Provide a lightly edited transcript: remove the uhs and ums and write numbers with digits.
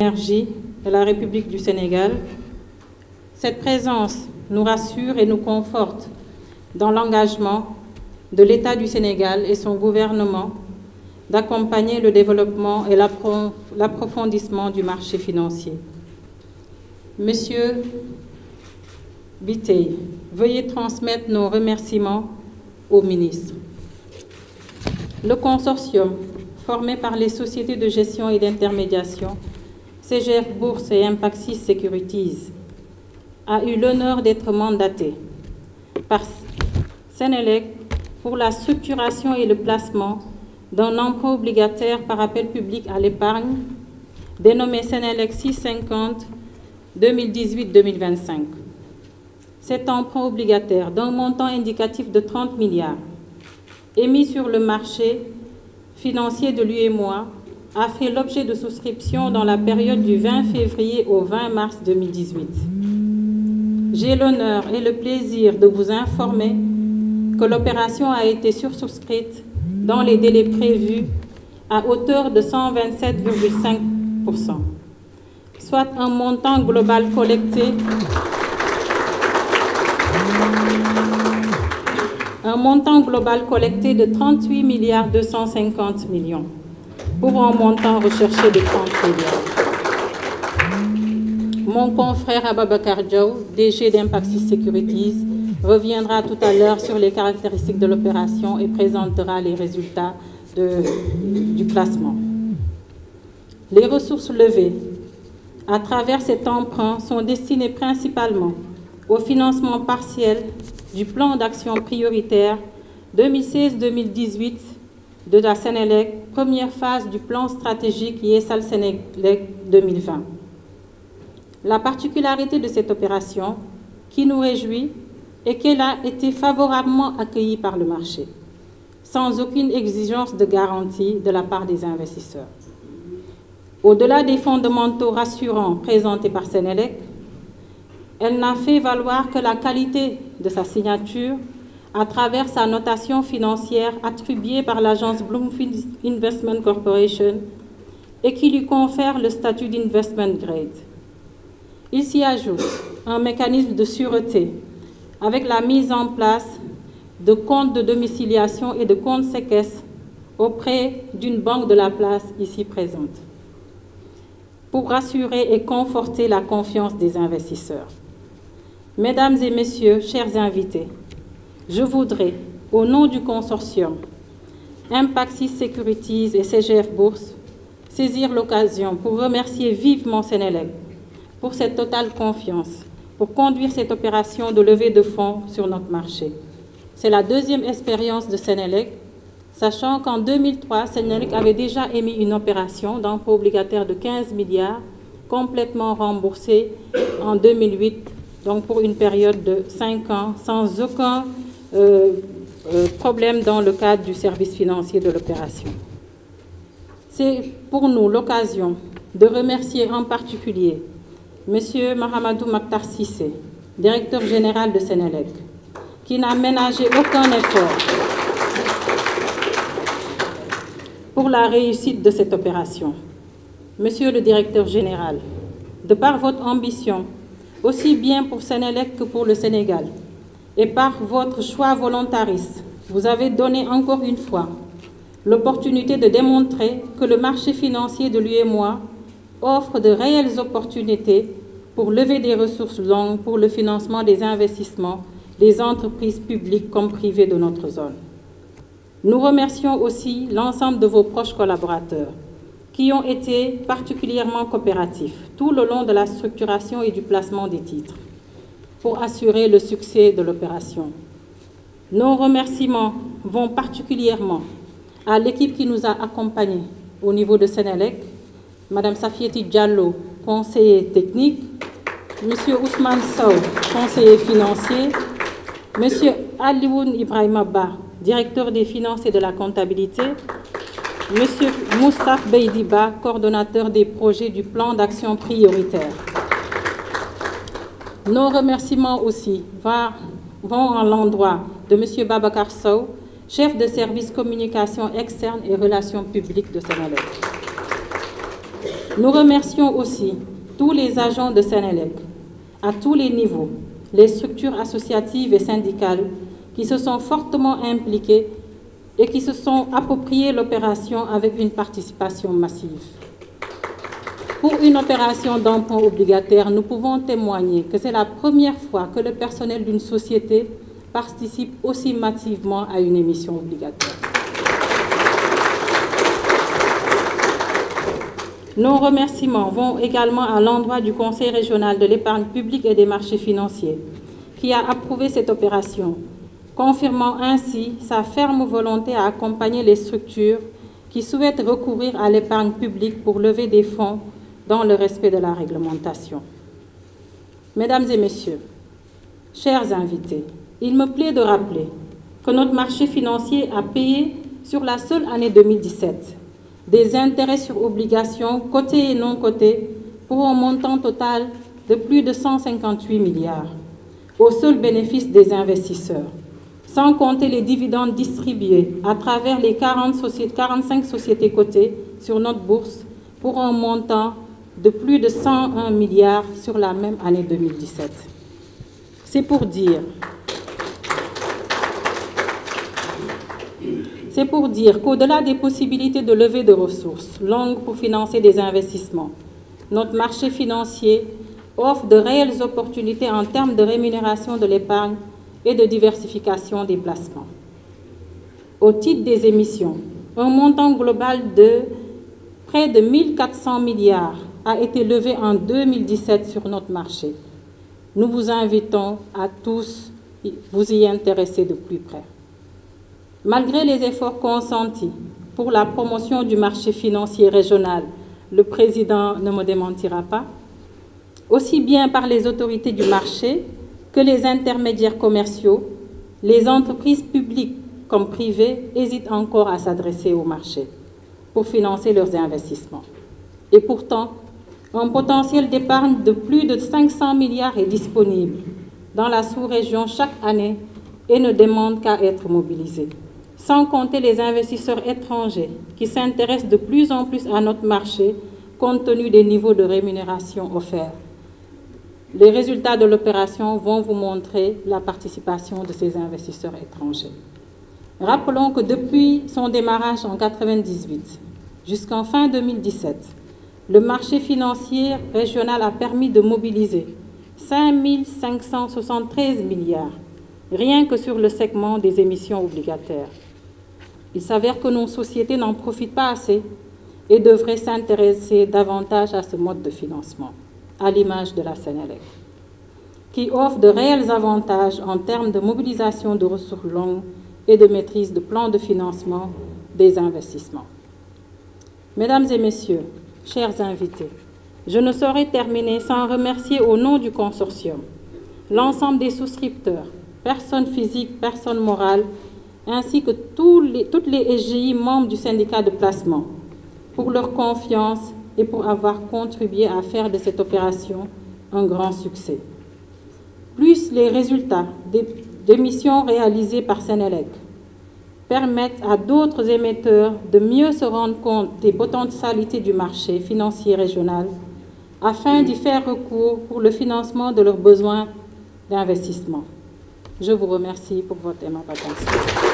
Énergie de la République du Sénégal. Cette présence nous rassure et nous conforte dans l'engagement de l'État du Sénégal et son gouvernement d'accompagner le développement et l'approfondissement du marché financier. Monsieur Biteye, veuillez transmettre nos remerciements au ministre. Le consortium, formé par les sociétés de gestion et d'intermédiation, CGF Bourse et Impaxis Securities, a eu l'honneur d'être mandaté par Sénélec pour la structuration et le placement d'un emprunt obligataire par appel public à l'épargne, dénommé Sénélec 650 2018-2025. Cet emprunt obligataire d'un montant indicatif de 30 milliards, émis sur le marché financier de l'UEMOA, a fait l'objet de souscription dans la période du 20 février au 20 mars 2018. J'ai l'honneur et le plaisir de vous informer que l'opération a été sursouscrite dans les délais prévus à hauteur de 127,5%, soit un montant global collecté de 38 milliards 250 millions pour un montant recherché de 30 milliards. Mon confrère Ababakar Diaw, DG d'Impaxis Securities, reviendra tout à l'heure sur les caractéristiques de l'opération et présentera les résultats du placement. Les ressources levées à travers cet emprunt sont destinées principalement au financement partiel du plan d'action prioritaire 2016-2018 de la Sénélec, première phase du plan stratégique Yessal Sénélec 2020. La particularité de cette opération, qui nous réjouit, est qu'elle a été favorablement accueillie par le marché, sans aucune exigence de garantie de la part des investisseurs. Au-delà des fondamentaux rassurants présentés par Sénélec, elle n'a fait valoir que la qualité de sa signature à travers sa notation financière attribuée par l'agence Bloomfield Investment Corporation et qui lui confère le statut d'investment grade. Il s'y ajoute un mécanisme de sûreté avec la mise en place de comptes de domiciliation et de comptes séquestres auprès d'une banque de la place ici présente, pour rassurer et conforter la confiance des investisseurs. Mesdames et messieurs, chers invités, je voudrais, au nom du consortium Impaxis Securities et CGF Bourse, saisir l'occasion pour remercier vivement Sénélec pour cette totale confiance, pour conduire cette opération de levée de fonds sur notre marché. C'est la deuxième expérience de Sénélec, sachant qu'en 2003, Sénélec avait déjà émis une opération d'emprunt obligataire de 15 milliards, complètement remboursée en 2008, donc pour une période de 5 ans, sans aucun problème dans le cadre du service financier de l'opération. C'est pour nous l'occasion de remercier en particulier M. Mahamadou Makhtar Cissé, directeur général de Sénélec, qui n'a ménagé aucun effort pour la réussite de cette opération. Monsieur le directeur général, de par votre ambition, aussi bien pour Sénélec que pour le Sénégal, et par votre choix volontariste, vous avez donné encore une fois l'opportunité de démontrer que le marché financier de l'UEMOA offre de réelles opportunités pour lever des ressources longues pour le financement des investissements des entreprises publiques comme privées de notre zone. Nous remercions aussi l'ensemble de vos proches collaborateurs qui ont été particulièrement coopératifs tout le long de la structuration et du placement des titres pour assurer le succès de l'opération. Nos remerciements vont particulièrement à l'équipe qui nous a accompagnés au niveau de Sénélec, Madame Safieti Diallo, conseiller technique, Monsieur Ousmane Sow, conseiller financier, Monsieur Alioune Ibrahima Ba, directeur des finances et de la comptabilité, Monsieur Moustapha Beidiba, coordonnateur des projets du plan d'action prioritaire. Nos remerciements aussi vont à l'endroit de M. Babakar Sow, chef de service communication externe et relations publiques de Sénélec. Nous remercions aussi tous les agents de Senelec, à tous les niveaux, les structures associatives et syndicales qui se sont fortement impliquées et qui se sont appropriées l'opération avec une participation massive. Pour une opération d'emprunt obligataire, nous pouvons témoigner que c'est la première fois que le personnel d'une société participe aussi massivement à une émission obligataire. Nos remerciements vont également à l'endroit du Conseil régional de l'épargne publique et des marchés financiers, qui a approuvé cette opération, confirmant ainsi sa ferme volonté à accompagner les structures qui souhaitent recourir à l'épargne publique pour lever des fonds dans le respect de la réglementation. Mesdames et messieurs, chers invités, il me plaît de rappeler que notre marché financier a payé sur la seule année 2017 des intérêts sur obligations cotés et non cotés pour un montant total de plus de 158 milliards au seul bénéfice des investisseurs, sans compter les dividendes distribués à travers les 45 sociétés cotées sur notre bourse pour un montant de plus de 101 milliards sur la même année 2017. C'est pour dire qu'au-delà des possibilités de levée de ressources longues pour financer des investissements, notre marché financier offre de réelles opportunités en termes de rémunération de l'épargne et de diversification des placements. Au titre des émissions, un montant global de près de 1 400 milliards a été levé en 2017 sur notre marché. Nous vous invitons à tous vous y intéresser de plus près. Malgré les efforts consentis pour la promotion du marché financier régional, le président ne me démentira pas, aussi bien par les autorités du marché que les intermédiaires commerciaux, les entreprises publiques comme privées hésitent encore à s'adresser au marché pour financer leurs investissements. Et pourtant, un potentiel d'épargne de plus de 500 milliards est disponible dans la sous-région chaque année et ne demande qu'à être mobilisé. Sans compter les investisseurs étrangers qui s'intéressent de plus en plus à notre marché compte tenu des niveaux de rémunération offerts. Les résultats de l'opération vont vous montrer la participation de ces investisseurs étrangers. Rappelons que depuis son démarrage en 1998 jusqu'en fin 2017, le marché financier régional a permis de mobiliser 5 573 milliards, rien que sur le segment des émissions obligataires. Il s'avère que nos sociétés n'en profitent pas assez et devraient s'intéresser davantage à ce mode de financement, à l'image de la Senelec, qui offre de réels avantages en termes de mobilisation de ressources longues et de maîtrise de plans de financement des investissements. Mesdames et messieurs, chers invités, je ne saurais terminer sans remercier au nom du consortium l'ensemble des souscripteurs, personnes physiques, personnes morales, ainsi que toutes les SGI membres du syndicat de placement, pour leur confiance et pour avoir contribué à faire de cette opération un grand succès. Plus les résultats des missions réalisées par Senelec permettent à d'autres émetteurs de mieux se rendre compte des potentialités du marché financier régional afin d'y faire recours pour le financement de leurs besoins d'investissement. Je vous remercie pour votre aimable attention.